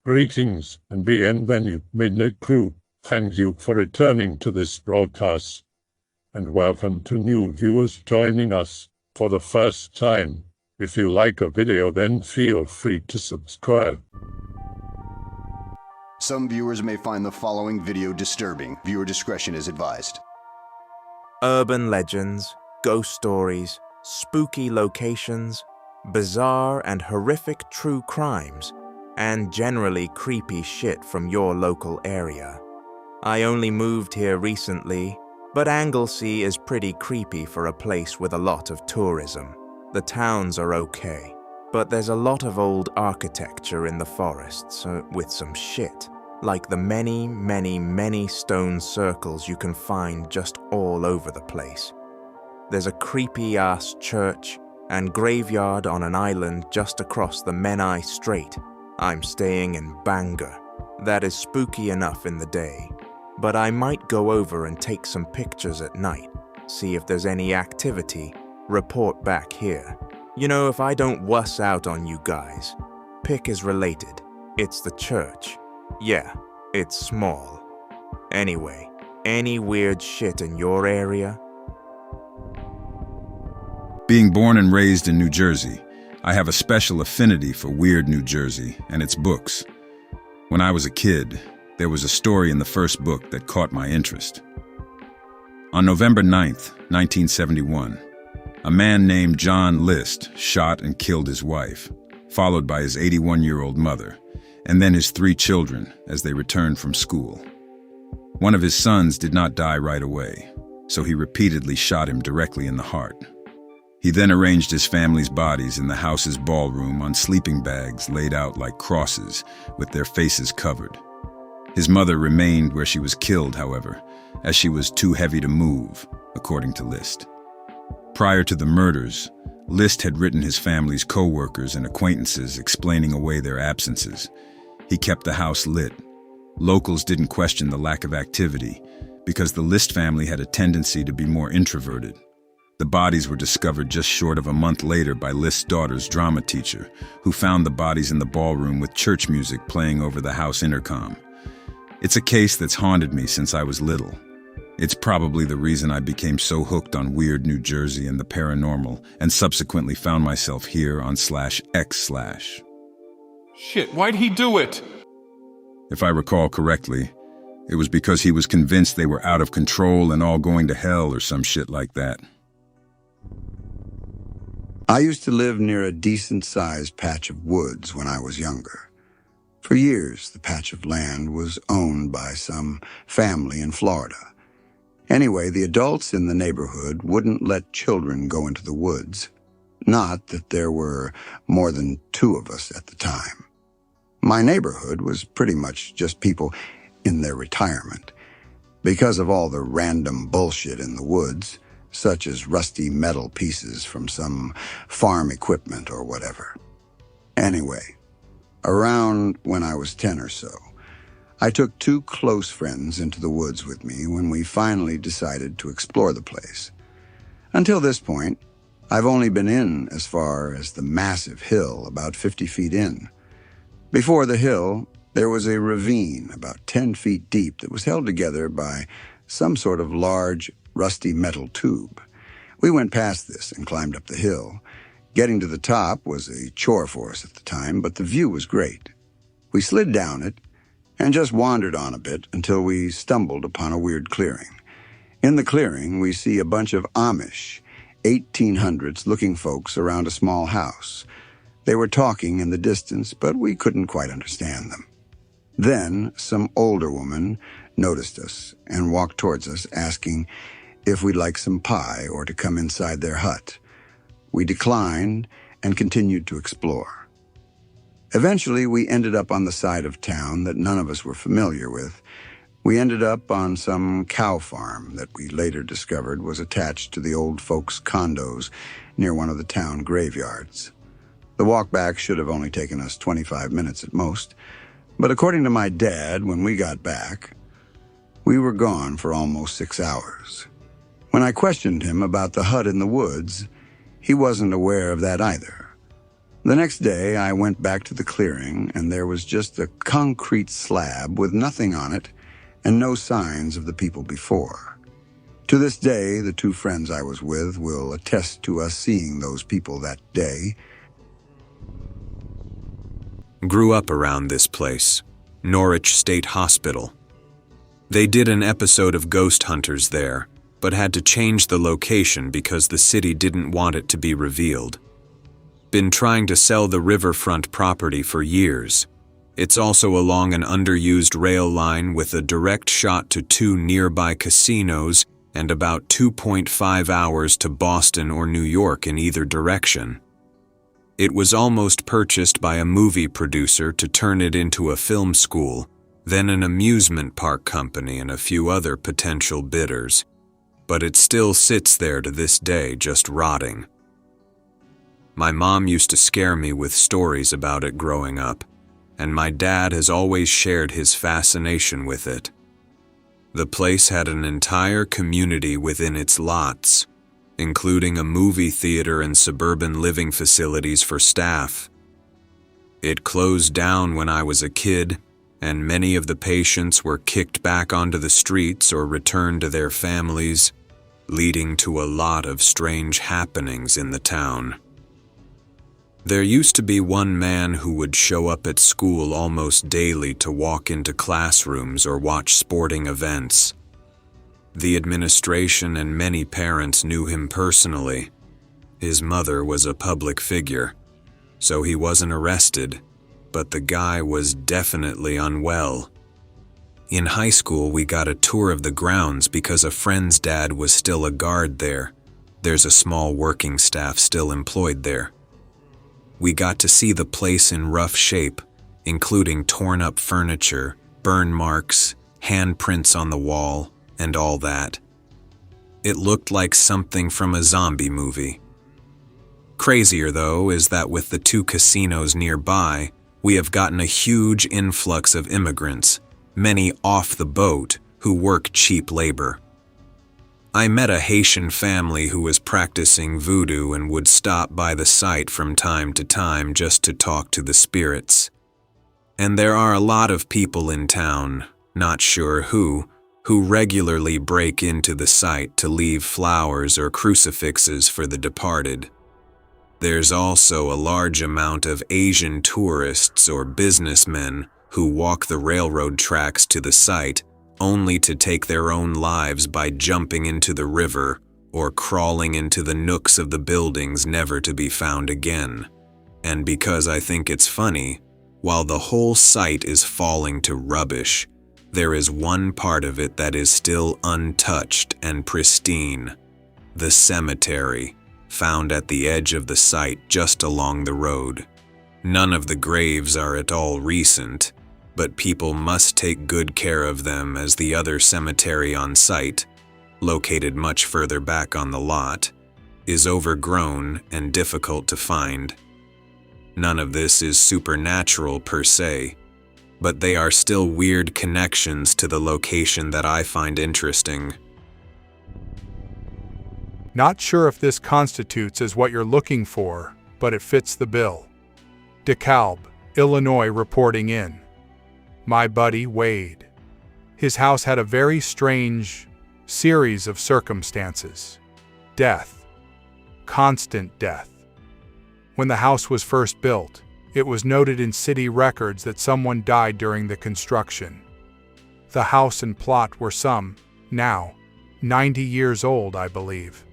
Greetings and bienvenue, Midnight Crew. Thank you for returning to this broadcast, and welcome to new viewers joining us for the first time. If you like a video, then feel free to subscribe. Some viewers may find the following video disturbing. Viewer discretion is advised. Urban legends, ghost stories, spooky locations, bizarre and horrific true crimes, and generally creepy shit from your local area. I only moved here recently, but Anglesey is pretty creepy for a place with a lot of tourism. The towns are okay, but there's a lot of old architecture in the forests with some shit, like the many stone circles you can find just all over the place. There's a creepy-ass church and graveyard on an island just across the Menai Strait. I'm staying in Bangor. That is spooky enough in the day, but I might go over and take some pictures at night, see if there's any activity, report back here. You know, if I don't wuss out on you guys, pick is related. It's the church. Yeah, it's small. Anyway, any weird shit in your area? Being born and raised in New Jersey, I have a special affinity for weird New Jersey and its books. When I was a kid, there was a story in the first book that caught my interest. On November 9th, 1971, a man named John List shot and killed his wife, followed by his 81-year-old mother, and then his 3 children as they returned from school. One of his sons did not die right away, so he repeatedly shot him directly in the heart. He then arranged his family's bodies in the house's ballroom on sleeping bags laid out like crosses, with their faces covered. His mother remained where she was killed, however, as she was too heavy to move, according to List. Prior to the murders, List had written his family's co-workers and acquaintances explaining away their absences. He kept the house lit. Locals didn't question the lack of activity, because the List family had a tendency to be more introverted. The bodies were discovered just short of a month later by List's daughter's drama teacher, who found the bodies in the ballroom with church music playing over the house intercom. It's a case that's haunted me since I was little. It's probably the reason I became so hooked on weird New Jersey and the paranormal, and subsequently found myself here on /x/. Shit, why'd he do it? If I recall correctly, it was because he was convinced they were out of control and all going to hell or some shit like that. I used to live near a decent-sized patch of woods when I was younger. For years, the patch of land was owned by some family in Florida. Anyway, the adults in the neighborhood wouldn't let children go into the woods. Not that there were more than 2 of us at the time. My neighborhood was pretty much just people in their retirement. Because of all the random bullshit in the woods, such as rusty metal pieces from some farm equipment or whatever. Anyway, around when I was 10 or so, I took 2 close friends into the woods with me when we finally decided to explore the place. Until this point, I've only been in as far as the massive hill about 50 feet in. Before the hill, there was a ravine about 10 feet deep that was held together by some sort of large, rusty metal tube. We went past this and climbed up the hill. Getting to the top was a chore for us at the time, but the view was great. We slid down it and just wandered on a bit until we stumbled upon a weird clearing. In the clearing, we see a bunch of Amish, 1800s-looking folks around a small house. They were talking in the distance, but we couldn't quite understand them. Then, some older woman noticed us and walked towards us, asking if we'd like some pie or to come inside their hut. We declined and continued to explore. Eventually, we ended up on the side of town that none of us were familiar with. We ended up on some cow farm that we later discovered was attached to the old folks' condos near one of the town graveyards. The walk back should have only taken us 25 minutes at most, but according to my dad, when we got back, we were gone for almost 6 hours. When I questioned him about the hut in the woods, he wasn't aware of that either. The next day, I went back to the clearing, and there was just a concrete slab with nothing on it and no signs of the people before. To this day, the two friends I was with will attest to us seeing those people that day. Grew up around this place, Norwich State Hospital. They did an episode of Ghost Hunters there, but had to change the location because the city didn't want it to be revealed. Been trying to sell the riverfront property for years. It's also along an underused rail line with a direct shot to two nearby casinos and about 2.5 hours to Boston or New York in either direction. It was almost purchased by a movie producer to turn it into a film school, then an amusement park company and a few other potential bidders. But it still sits there to this day, just rotting. My mom used to scare me with stories about it growing up, and my dad has always shared his fascination with it. The place had an entire community within its lots, including a movie theater and suburban living facilities for staff. It closed down when I was a kid, and many of the patients were kicked back onto the streets or returned to their families, leading to a lot of strange happenings in the town. There used to be one man who would show up at school almost daily to walk into classrooms or watch sporting events. The administration and many parents knew him personally. His mother was a public figure, so he wasn't arrested, but the guy was definitely unwell. In high school, we got a tour of the grounds because a friend's dad was still a guard there. There's a small working staff still employed there. We got to see the place in rough shape, including torn up furniture, burn marks, handprints on the wall, and all that. It looked like something from a zombie movie. Crazier, though, is that with the two casinos nearby, we have gotten a huge influx of immigrants, many off the boat, who work cheap labor. I met a Haitian family who was practicing voodoo and would stop by the site from time to time just to talk to the spirits. And there are a lot of people in town, not sure who regularly break into the site to leave flowers or crucifixes for the departed. There's also a large amount of Asian tourists or businessmen who walk the railroad tracks to the site only to take their own lives by jumping into the river or crawling into the nooks of the buildings never to be found again. And because I think it's funny, while the whole site is falling to rubbish, there is one part of it that is still untouched and pristine: the cemetery, found at the edge of the site just along the road. None of the graves are at all recent, but people must take good care of them as the other cemetery on site, located much further back on the lot, is overgrown and difficult to find. None of this is supernatural per se, but they are still weird connections to the location that I find interesting. Not sure if this constitutes as what you're looking for, but it fits the bill. DeKalb, Illinois reporting in. My buddy Wade. His house had a very strange series of circumstances. Death. Constant death. When the house was first built, it was noted in city records that someone died during the construction. The house and plot were now, 90 years old, I believe.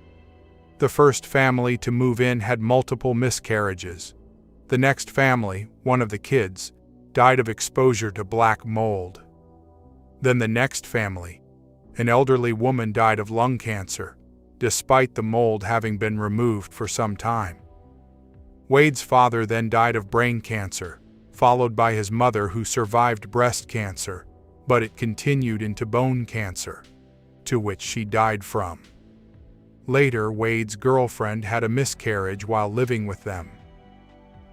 The first family to move in had multiple miscarriages. The next family, one of the kids, died of exposure to black mold. Then the next family, an elderly woman died of lung cancer, despite the mold having been removed for some time. Wade's father then died of brain cancer, followed by his mother who survived breast cancer, but it continued into bone cancer, to which she died from. Later, Wade's girlfriend had a miscarriage while living with them.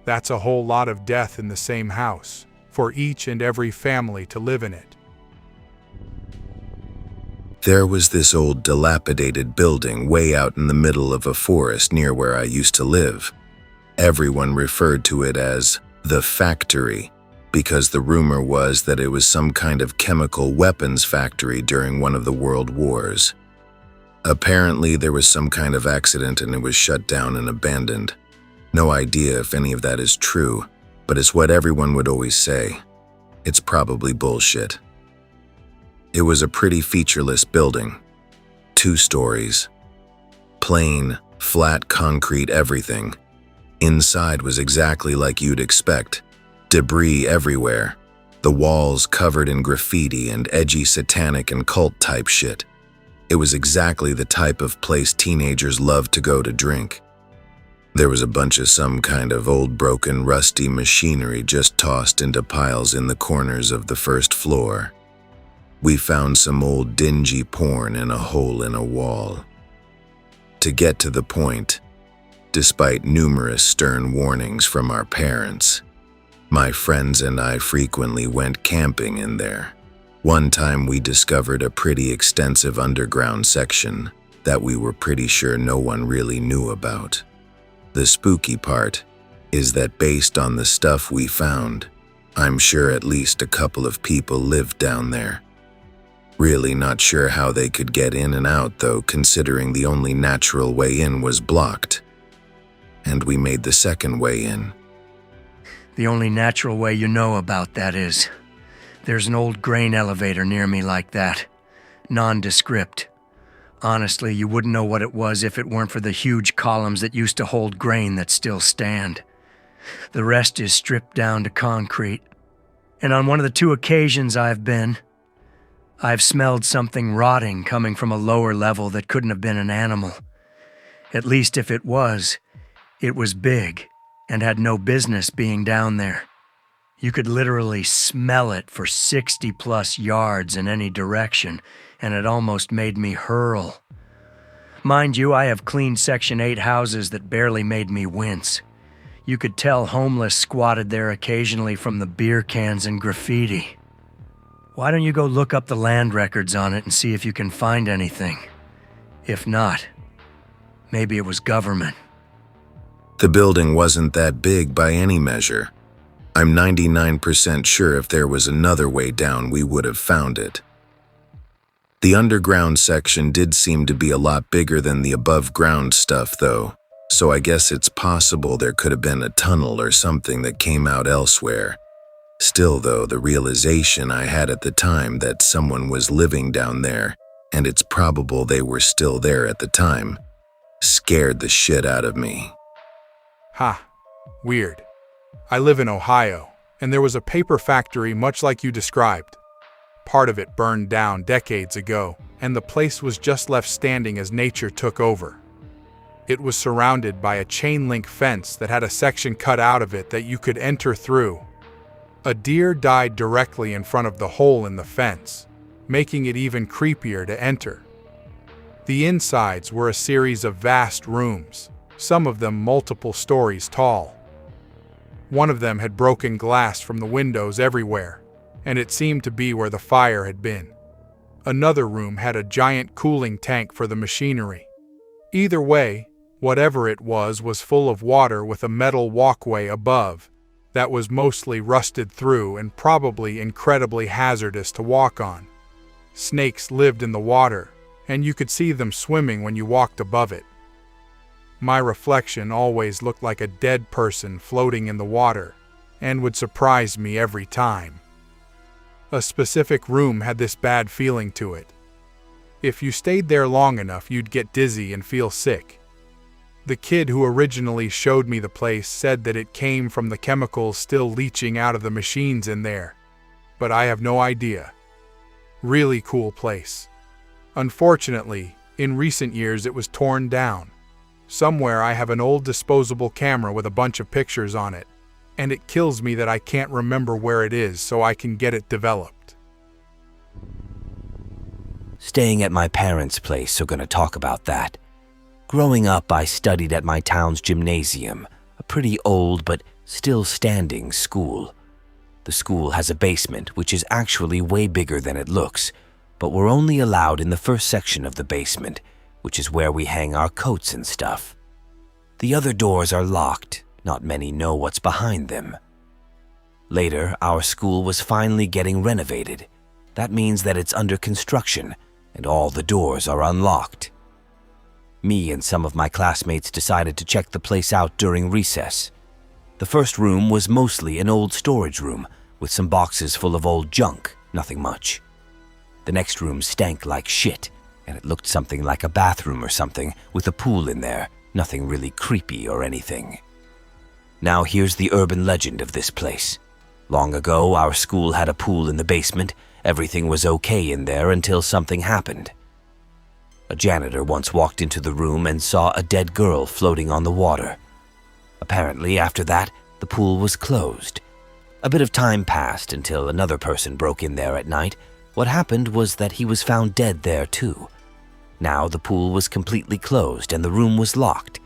That's a whole lot of death in the same house, for each and every family to live in it. There was this old dilapidated building way out in the middle of a forest near where I used to live. Everyone referred to it as the factory, because the rumor was that it was some kind of chemical weapons factory during one of the world wars. Apparently, there was some kind of accident and it was shut down and abandoned. No idea if any of that is true, but it's what everyone would always say. It's probably bullshit. It was a pretty featureless building. 2 stories. Plain, flat concrete everything. Inside was exactly like you'd expect. Debris everywhere. The walls covered in graffiti and edgy satanic and cult type shit. It was exactly the type of place teenagers loved to go to drink. There was a bunch of some kind of old broken rusty machinery just tossed into piles in the corners of the first floor. We found some old dingy porn in a hole in a wall. To get to the point, despite numerous stern warnings from our parents, my friends and I frequently went camping in there. One time we discovered a pretty extensive underground section that we were pretty sure no one really knew about. The spooky part is that based on the stuff we found, I'm sure at least a couple of people lived down there. Really not sure how they could get in and out though, considering the only natural way in was blocked. And we made the second way in. The only natural way you know about that is, there's an old grain elevator near me like that. Nondescript. Honestly, you wouldn't know what it was if it weren't for the huge columns that used to hold grain that still stand. The rest is stripped down to concrete. And on one of the 2 occasions I've been, I've smelled something rotting coming from a lower level that couldn't have been an animal. At least if it was big and had no business being down there. You could literally smell it for 60+ yards in any direction, and it almost made me hurl. Mind you, I have cleaned Section 8 houses that barely made me wince. You could tell homeless squatted there occasionally from the beer cans and graffiti. Why don't you go look up the land records on it and see if you can find anything? If not, maybe it was government. The building wasn't that big by any measure. I'm 99% sure if there was another way down, we would have found it. The underground section did seem to be a lot bigger than the above-ground stuff, though, so I guess it's possible there could have been a tunnel or something that came out elsewhere. Still, though, the realization I had at the time that someone was living down there, and it's probable they were still there at the time, scared the shit out of me. Ha, weird. I live in Ohio, and there was a paper factory much like you described. Part of it burned down decades ago, and the place was just left standing as nature took over. It was surrounded by a chain-link fence that had a section cut out of it that you could enter through. A deer died directly in front of the hole in the fence, making it even creepier to enter. The insides were a series of vast rooms, some of them multiple stories tall. One of them had broken glass from the windows everywhere, and it seemed to be where the fire had been. Another room had a giant cooling tank for the machinery. Either way, whatever it was full of water with a metal walkway above that was mostly rusted through and probably incredibly hazardous to walk on. Snakes lived in the water, and you could see them swimming when you walked above it. My reflection always looked like a dead person floating in the water, and would surprise me every time. A specific room had this bad feeling to it. If you stayed there long enough, you'd get dizzy and feel sick. The kid who originally showed me the place said that it came from the chemicals still leaching out of the machines in there, but I have no idea. Really cool place. Unfortunately, in recent years it was torn down. Somewhere I have an old disposable camera with a bunch of pictures on it, and it kills me that I can't remember where it is so I can get it developed. Staying at my parents' place, so gonna talk about that. Growing up, I studied at my town's gymnasium, a pretty old but still standing school. The school has a basement, which is actually way bigger than it looks, but we're only allowed in the first section of the basement, which is where we hang our coats and stuff. The other doors are locked, not many know what's behind them. Later, our school was finally getting renovated. That means that it's under construction and all the doors are unlocked. Me and some of my classmates decided to check the place out during recess. The first room was mostly an old storage room with some boxes full of old junk, nothing much. The next room stank like shit, and it looked something like a bathroom or something with a pool in there, nothing really creepy or anything. Now here's the urban legend of this place. Long ago, our school had a pool in the basement. Everything was okay in there until something happened. A janitor once walked into the room and saw a dead girl floating on the water. Apparently, after that, the pool was closed. A bit of time passed until another person broke in there at night. What happened was that he was found dead there too. Now the pool was completely closed and the room was locked.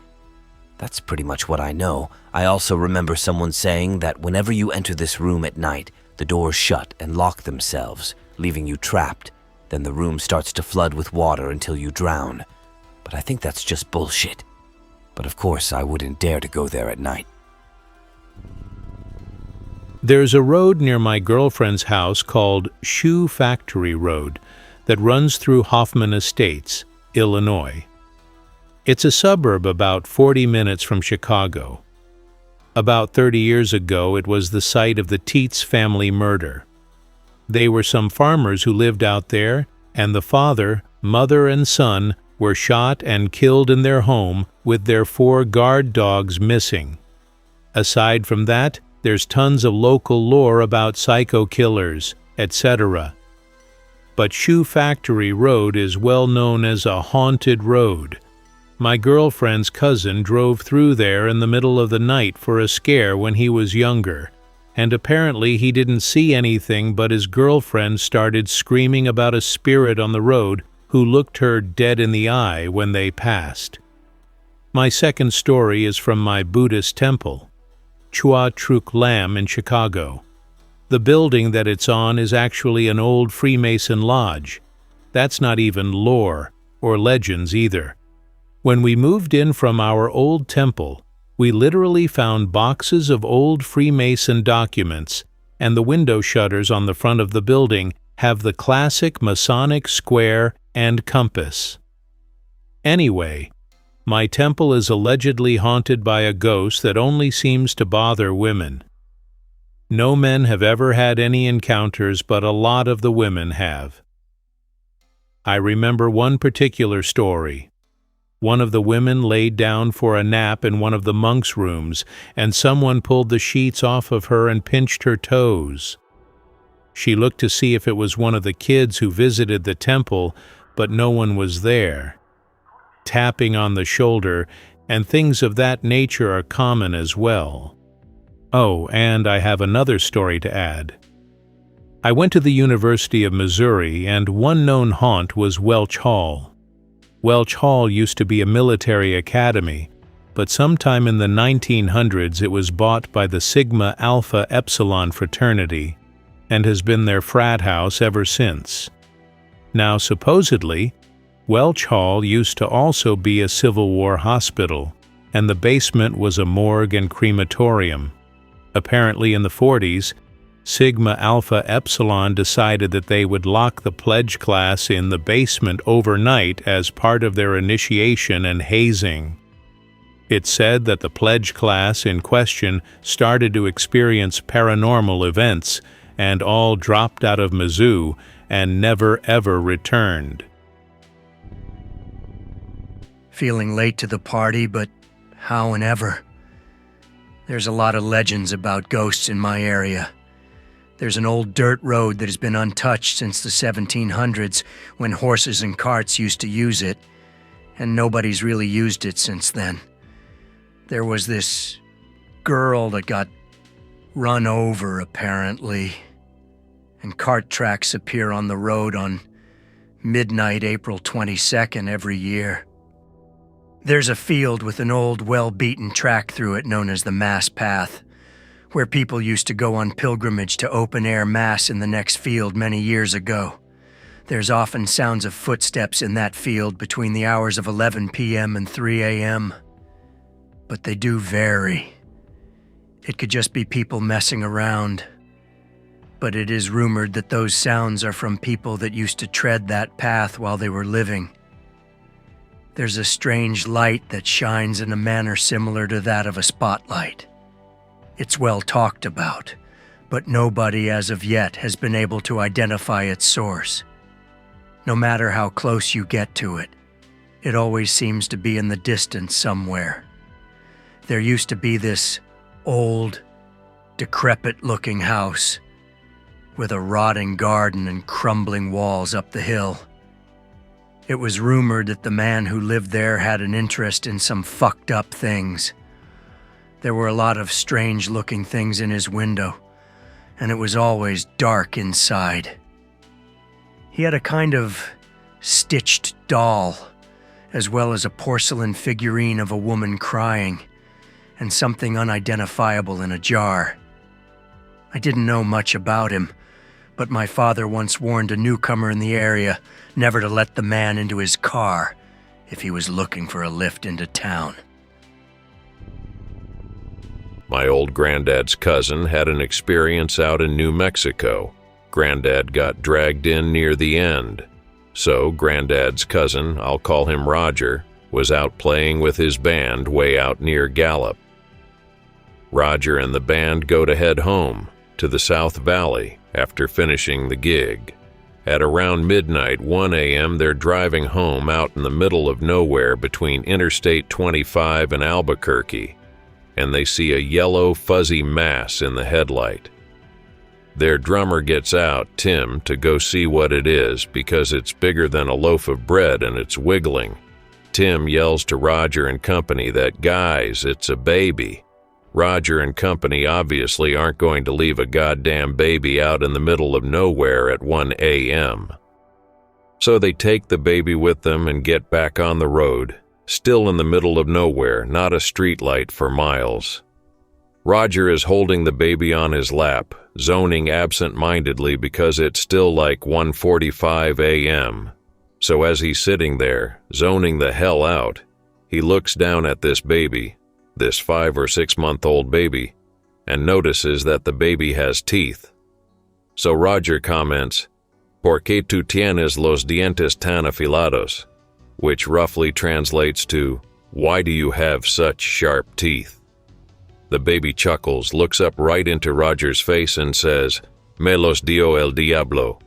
That's pretty much what I know. I also remember someone saying that whenever you enter this room at night, the doors shut and lock themselves, leaving you trapped. Then the room starts to flood with water until you drown. But I think that's just bullshit. But of course, I wouldn't dare to go there at night. There's a road near my girlfriend's house called Shoe Factory Road that runs through Hoffman Estates, Illinois. It's a suburb about 40 minutes from Chicago. About 30 years ago, it was the site of the Tietz family murder. They were some farmers who lived out there, and the father, mother, and son were shot and killed in their home with their 4 guard dogs missing. Aside from that, there's tons of local lore about psycho killers, etc. But Shoe Factory Road is well known as a haunted road. My girlfriend's cousin drove through there in the middle of the night for a scare when he was younger, and apparently he didn't see anything, but his girlfriend started screaming about a spirit on the road who looked her dead in the eye when they passed. My second story is from my Buddhist temple, Chua Truk Lam in Chicago. The building that it's on is actually an old Freemason lodge. That's not even lore or legends either. When we moved in from our old temple, we literally found boxes of old Freemason documents, and the window shutters on the front of the building have the classic Masonic square and compass. Anyway, my temple is allegedly haunted by a ghost that only seems to bother women. No men have ever had any encounters, but a lot of the women have. I remember one particular story. One of the women laid down for a nap in one of the monks' rooms, and someone pulled the sheets off of her and pinched her toes. She looked to see if it was one of the kids who visited the temple, but no one was there. Tapping on the shoulder and things of that nature are common as well. Oh, and I have another story to add. I went to the University of Missouri, and one known haunt was Welch Hall. Welch Hall used to be a military academy, but sometime in the 1900s it was bought by the Sigma Alpha Epsilon fraternity and has been their frat house ever since. Now, supposedly, Welch Hall used to also be a Civil War hospital, and the basement was a morgue and crematorium. Apparently in the 40s, Sigma Alpha Epsilon decided that they would lock the pledge class in the basement overnight as part of their initiation and hazing. It's said that the pledge class in question started to experience paranormal events and all dropped out of MITZU and never ever returned. Feeling late to the party, but how and ever. There's a lot of legends about ghosts in my area. There's an old dirt road that has been untouched since the 1700s, when horses and carts used to use it, and nobody's really used it since then. There was this girl that got run over, apparently, and cart tracks appear on the road on midnight April 22nd every year. There's a field with an old, well-beaten track through it known as the Mass Path, where people used to go on pilgrimage to open-air Mass in the next field many years ago. There's often sounds of footsteps in that field between the hours of 11 p.m. and 3 a.m. But they do vary. It could just be people messing around. But it is rumored that those sounds are from people that used to tread that path while they were living. There's a strange light that shines in a manner similar to that of a spotlight. It's well talked about, but nobody as of yet has been able to identify its source. No matter how close you get to it, it always seems to be in the distance somewhere. There used to be this old, decrepit-looking house with a rotting garden and crumbling walls up the hill. It was rumored that the man who lived there had an interest in some fucked up things. There were a lot of strange-looking things in his window, and it was always dark inside. He had a kind of stitched doll, as well as a porcelain figurine of a woman crying, and something unidentifiable in a jar. I didn't know much about him, but my father once warned a newcomer in the area never to let the man into his car if he was looking for a lift into town. My old granddad's cousin had an experience out in New Mexico. Granddad got dragged in near the end. So Granddad's cousin, I'll call him Roger, was out playing with his band way out near Gallup. Roger and the band go to head home, to the South Valley, after finishing the gig. At around midnight, 1 a.m., they're driving home out in the middle of nowhere between Interstate 25 and Albuquerque, and they see a yellow, fuzzy mass in the headlight. Their drummer gets out, Tim, to go see what it is because it's bigger than a loaf of bread and it's wiggling. Tim yells to Roger and company that, "Guys, it's a baby." Roger and company obviously aren't going to leave a goddamn baby out in the middle of nowhere at 1 a.m. So they take the baby with them and get back on the road, still in the middle of nowhere, not a street light for miles. Roger is holding the baby on his lap, zoning absent-mindedly because it's still like 1:45 a.m. So as he's sitting there, zoning the hell out, he looks down at this baby, this 5 or 6 month old baby, and notices that the baby has teeth. So Roger comments, "¿Por qué tú tienes los dientes tan afilados?" which roughly translates to, "Why do you have such sharp teeth?" The baby chuckles, looks up right into Roger's face and says, "Me los dio el diablo."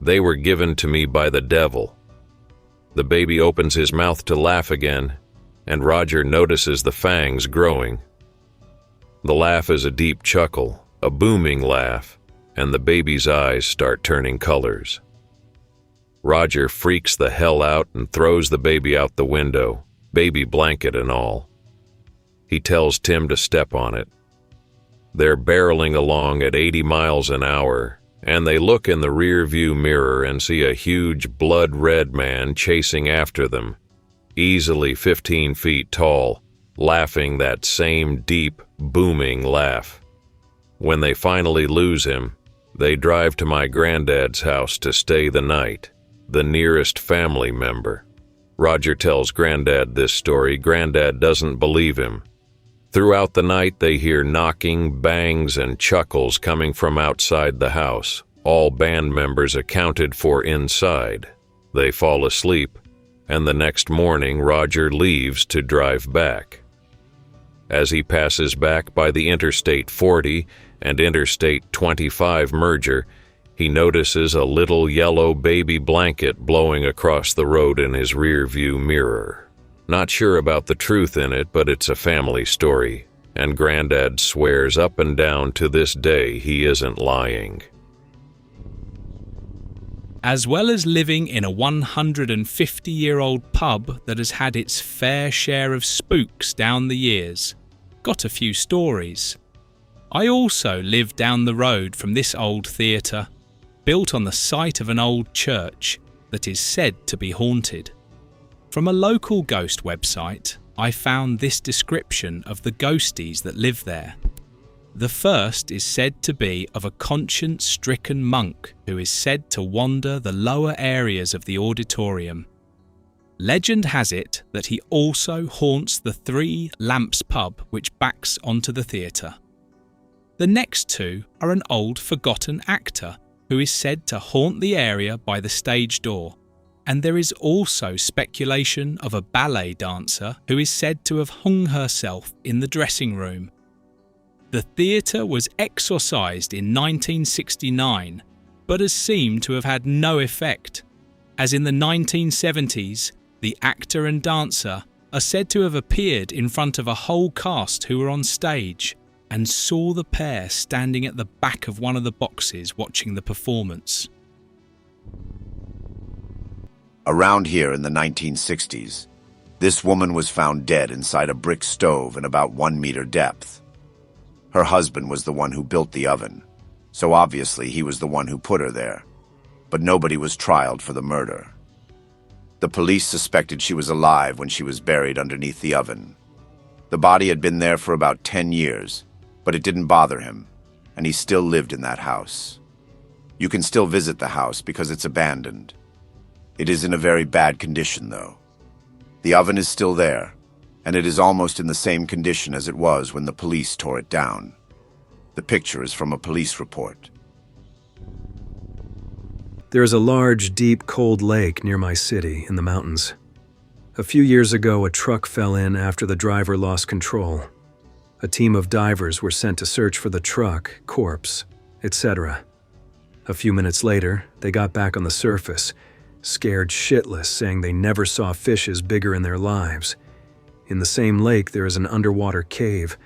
They were given to me by the devil. The baby opens his mouth to laugh again, and Roger notices the fangs growing. The laugh is a deep chuckle, a booming laugh, and the baby's eyes start turning colors. Roger freaks the hell out and throws the baby out the window, baby blanket and all. He tells Tim to step on it. They're barreling along at 80 miles an hour, and they look in the rear-view mirror and see a huge blood-red man chasing after them, easily 15 feet tall, laughing that same deep, booming laugh. When they finally lose him, they drive to my granddad's house to stay the night, the nearest family member. Roger tells Granddad this story. Granddad doesn't believe him. Throughout the night, they hear knocking, bangs, and chuckles coming from outside the house, all band members accounted for inside. They fall asleep, and the next morning Roger leaves to drive back. As he passes back by the Interstate 40 and Interstate 25 merger, he notices a little yellow baby blanket blowing across the road in his rear-view mirror. Not sure about the truth in it, but it's a family story, and Granddad swears up and down to this day he isn't lying. As well as living in a 150-year-old pub that has had its fair share of spooks down the years, got a few stories. I also live down the road from this old theatre, built on the site of an old church that is said to be haunted. From a local ghost website, I found this description of the ghosties that live there. The first is said to be of a conscience-stricken monk who is said to wander the lower areas of the auditorium. Legend has it that he also haunts the 3 Lamps pub which backs onto the theatre. The next two are an old forgotten actor who is said to haunt the area by the stage door, and there is also speculation of a ballet dancer who is said to have hung herself in the dressing room. The theatre was exorcised in 1969, but has seemed to have had no effect, as in the 1970s, the actor and dancer are said to have appeared in front of a whole cast who were on stage and saw the pair standing at the back of one of the boxes watching the performance. Around here in the 1960s, this woman was found dead inside a brick stove in about 1 meter depth. Her husband was the one who built the oven, so obviously he was the one who put her there, but nobody was trialed for the murder. The police suspected she was alive when she was buried underneath the oven. The body had been there for about 10 years, but it didn't bother him, and he still lived in that house. You can still visit the house because it's abandoned. It is in a very bad condition, though. The oven is still there, and it is almost in the same condition as it was when the police tore it down. The picture is from a police report. There is a large, deep, cold lake near my city in the mountains. A few years ago, a truck fell in after the driver lost control. A team of divers were sent to search for the truck, corpse, etc. A few minutes later, they got back on the surface, scared shitless, saying they never saw fishes bigger in their lives. In the same lake, there is an underwater cave,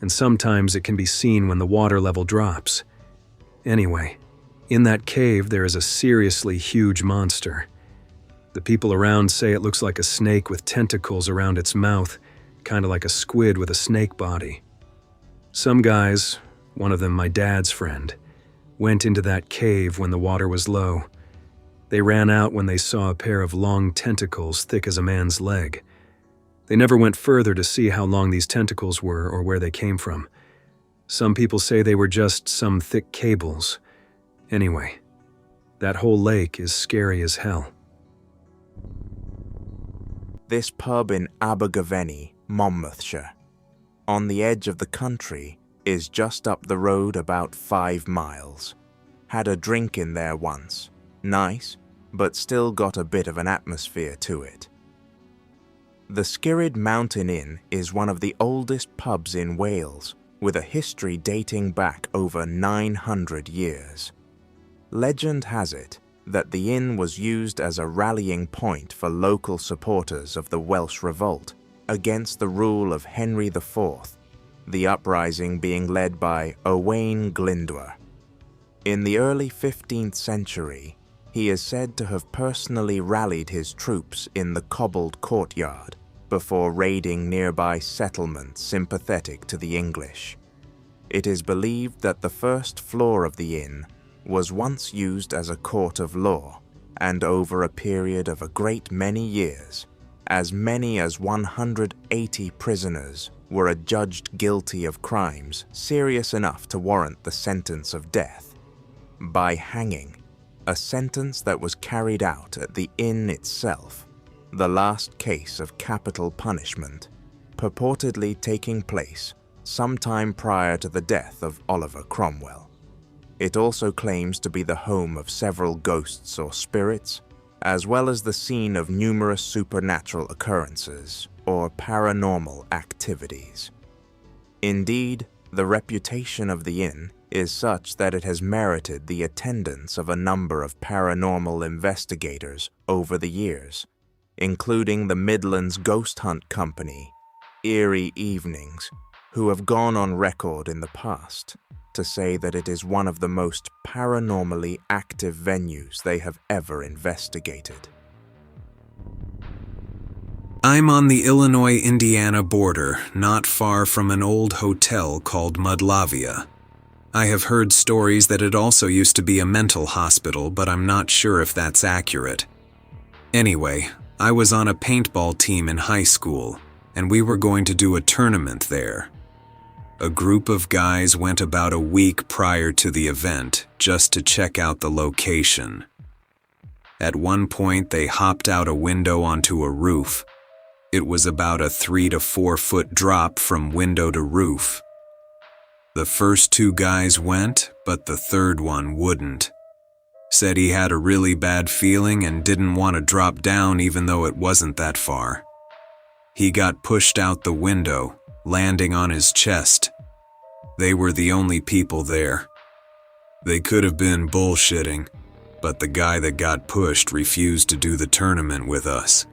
and sometimes it can be seen when the water level drops. Anyway, in that cave, there is a seriously huge monster. The people around say it looks like a snake with tentacles around its mouth, kind of like a squid with a snake body. Some guys, one of them my dad's friend, went into that cave when the water was low. They ran out when they saw a pair of long tentacles thick as a man's leg. They never went further to see how long these tentacles were or where they came from. Some people say they were just some thick cables. Anyway, that whole lake is scary as hell. This pub in Abergavenny, Monmouthshire, on the edge of the country, is just up the road about 5 miles. Had a drink in there once. Nice, but still got a bit of an atmosphere to it. The Skirrid Mountain Inn is one of the oldest pubs in Wales, with a history dating back over 900 years. Legend has it that the inn was used as a rallying point for local supporters of the Welsh Revolt against the rule of Henry IV, the uprising being led by Owain Glyndwr. In the early 15th century, he is said to have personally rallied his troops in the cobbled courtyard before raiding nearby settlements sympathetic to the English. It is believed that the first floor of the inn was once used as a court of law, and over a period of a great many years, as many as 180 prisoners were adjudged guilty of crimes serious enough to warrant the sentence of death by hanging, a sentence that was carried out at the inn itself, the last case of capital punishment, purportedly taking place sometime prior to the death of Oliver Cromwell. It also claims to be the home of several ghosts or spirits, as well as the scene of numerous supernatural occurrences or paranormal activities. Indeed, the reputation of the inn is such that it has merited the attendance of a number of paranormal investigators over the years, including the Midlands Ghost Hunt Company, Eerie Evenings, who have gone on record in the past to say that it is one of the most paranormally active venues they have ever investigated. I'm on the Illinois-Indiana border, not far from an old hotel called Mudlavia. I have heard stories that it also used to be a mental hospital, but I'm not sure if that's accurate. Anyway, I was on a paintball team in high school, and we were going to do a tournament there. A group of guys went about a week prior to the event just to check out the location. At one point, they hopped out a window onto a roof. It was about a 3 to 4 foot drop from window to roof. The first 2 guys went, but the third one wouldn't. Said he had a really bad feeling and didn't want to drop down even though it wasn't that far. He got pushed out the window, landing on his chest. They were the only people there. They could have been bullshitting, but the guy that got pushed refused to do the tournament with us.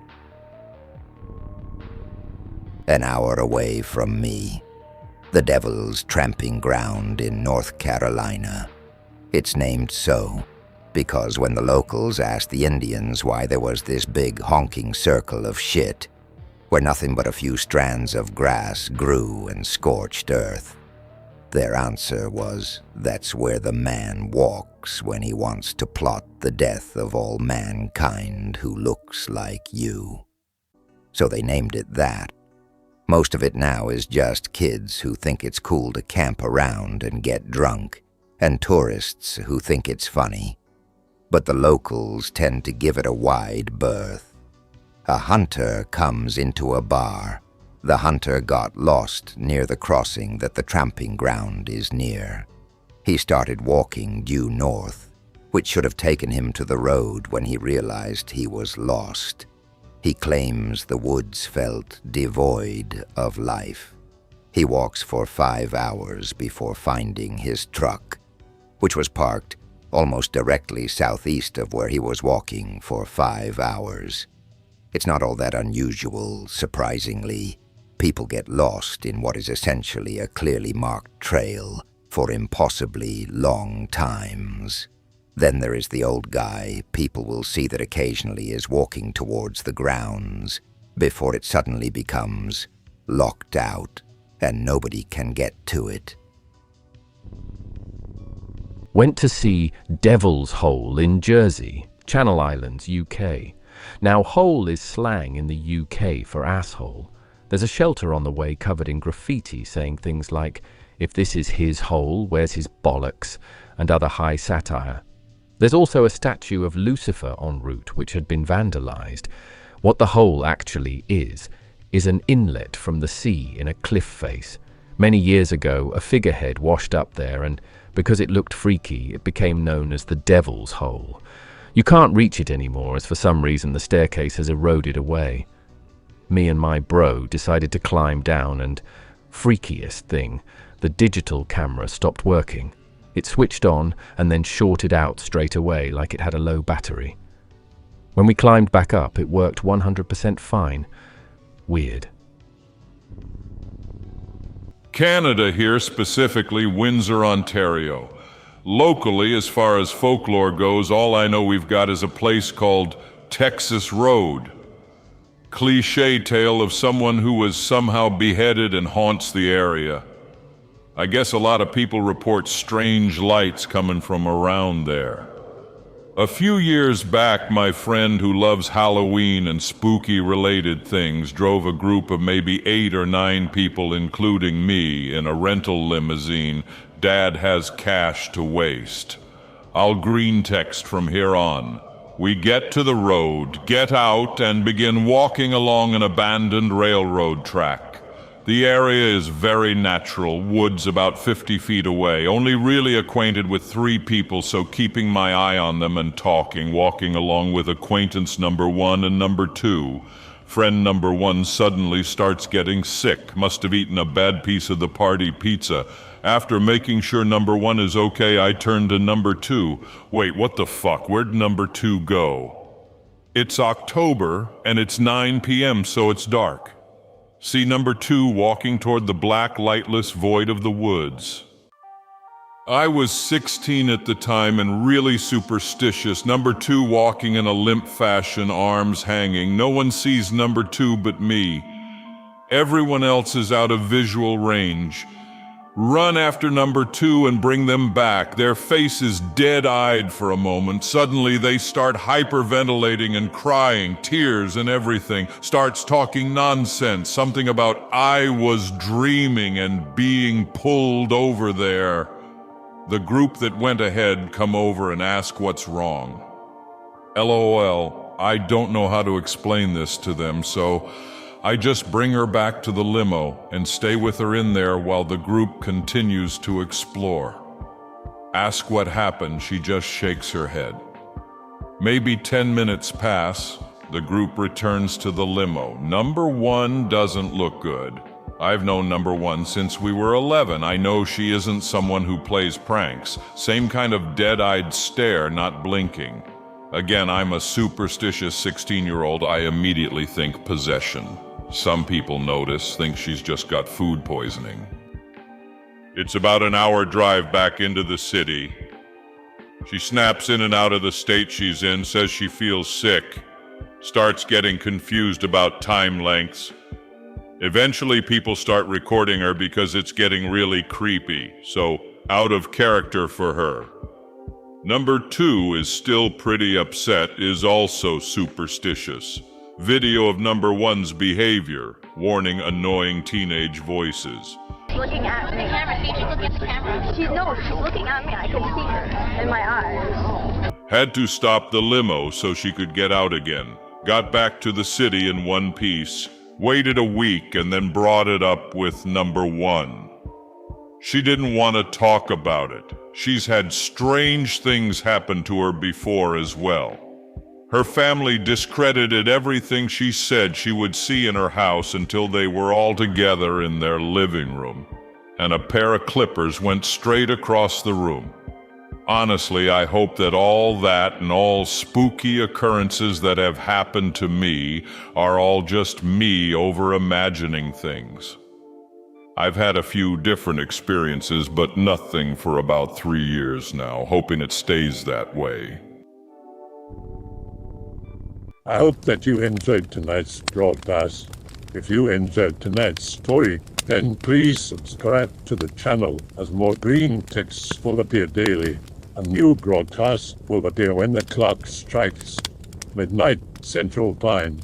An hour away from me, the Devil's Tramping Ground in North Carolina. It's named so because when the locals asked the Indians why there was this big honking circle of shit, where nothing but a few strands of grass grew and scorched earth, their answer was, that's where the man walks when he wants to plot the death of all mankind who looks like you. So they named it that. Most of it now is just kids who think it's cool to camp around and get drunk, and tourists who think it's funny. But the locals tend to give it a wide berth. A hunter comes into a bar. The hunter got lost near the crossing that the tramping ground is near. He started walking due north, which should have taken him to the road when he realized he was lost. He claims the woods felt devoid of life. He walks for 5 hours before finding his truck, which was parked almost directly southeast of where he was walking for 5 hours. It's not all that unusual, surprisingly. People get lost in what is essentially a clearly marked trail for impossibly long times. Then there is the old guy people will see that occasionally is walking towards the grounds before it suddenly becomes locked out and nobody can get to it. Went to see Devil's Hole in Jersey, Channel Islands, UK. Now, hole is slang in the UK for asshole. There's a shelter on the way covered in graffiti saying things like, if this is his hole, where's his bollocks, and other high satire. There's also a statue of Lucifer en route which had been vandalized. What the hole actually is an inlet from the sea in a cliff face. Many years ago, a figurehead washed up there, and because it looked freaky, it became known as the Devil's Hole. You can't reach it anymore, as for some reason the staircase has eroded away. Me and my bro decided to climb down, and freakiest thing, the digital camera stopped working. It switched on and then shorted out straight away like it had a low battery. When we climbed back up, it worked 100% fine. Weird. Canada here, specifically Windsor, Ontario. Locally, as far as folklore goes, all I know we've got is a place called Texas Road. Cliché tale of someone who was somehow beheaded and haunts the area. I guess a lot of people report strange lights coming from around there. A few years back, my friend who loves Halloween and spooky-related things drove a group of maybe 8 or 9 people, including me, in a rental limousine. Dad has cash to waste. I'll Greentext from here on. We get to the road, get out, and begin walking along an abandoned railroad track. The area is very natural, woods about 50 feet away, only really acquainted with 3 people, so keeping my eye on them and talking, walking along with acquaintance number 1 and number 2. Friend number 1 suddenly starts getting sick, must have eaten a bad piece of the party pizza. After making sure number 1 is okay, I turn to number 2. Wait, what the fuck? Where'd number 2 go? It's October, and it's 9 p.m., so it's dark. See number 2 walking toward the black, lightless void of the woods. I was 16 at the time and really superstitious. Number 2 walking in a limp fashion, arms hanging. No one sees number 2 but me. Everyone else is out of visual range. Run after number 2 and bring them back. Their face is dead-eyed for a moment. Suddenly they start hyperventilating and crying, tears and everything. Starts talking nonsense, something about I was dreaming and being pulled over there. The group that went ahead come over and ask what's wrong. LOL, I don't know how to explain this to them, so I just bring her back to the limo and stay with her in there while the group continues to explore. Ask what happened, she just shakes her head. Maybe 10 minutes pass, the group returns to the limo. Number 1 doesn't look good. I've known number 1 since we were 11. I know she isn't someone who plays pranks. Same kind of dead-eyed stare, not blinking. Again, I'm a superstitious 16-year-old. I immediately think possession. Some people notice, think she's just got food poisoning. It's about an hour drive back into the city. She snaps in and out of the state she's in, says she feels sick, starts getting confused about time lengths. Eventually people start recording her because it's getting really creepy, so out of character for her. Number 2 is still pretty upset, is also superstitious. Video of number 1's behavior, warning annoying teenage voices. Looking at me. She's looking at me. I can see her in my eyes. Had to stop the limo so she could get out again. Got back to the city in one piece, waited a week and then brought it up with number 1. She didn't want to talk about it. She's had strange things happen to her before as well. Her family discredited everything she said she would see in her house until they were all together in their living room, and a pair of clippers went straight across the room. Honestly, I hope that all that and all spooky occurrences that have happened to me are all just me over-imagining things. I've had a few different experiences, but nothing for about 3 years now, hoping it stays that way. I hope that you enjoyed tonight's broadcast. If you enjoyed tonight's story, then please subscribe to the channel as more Greentext will appear daily. A new broadcast will appear when the clock strikes midnight Central Time.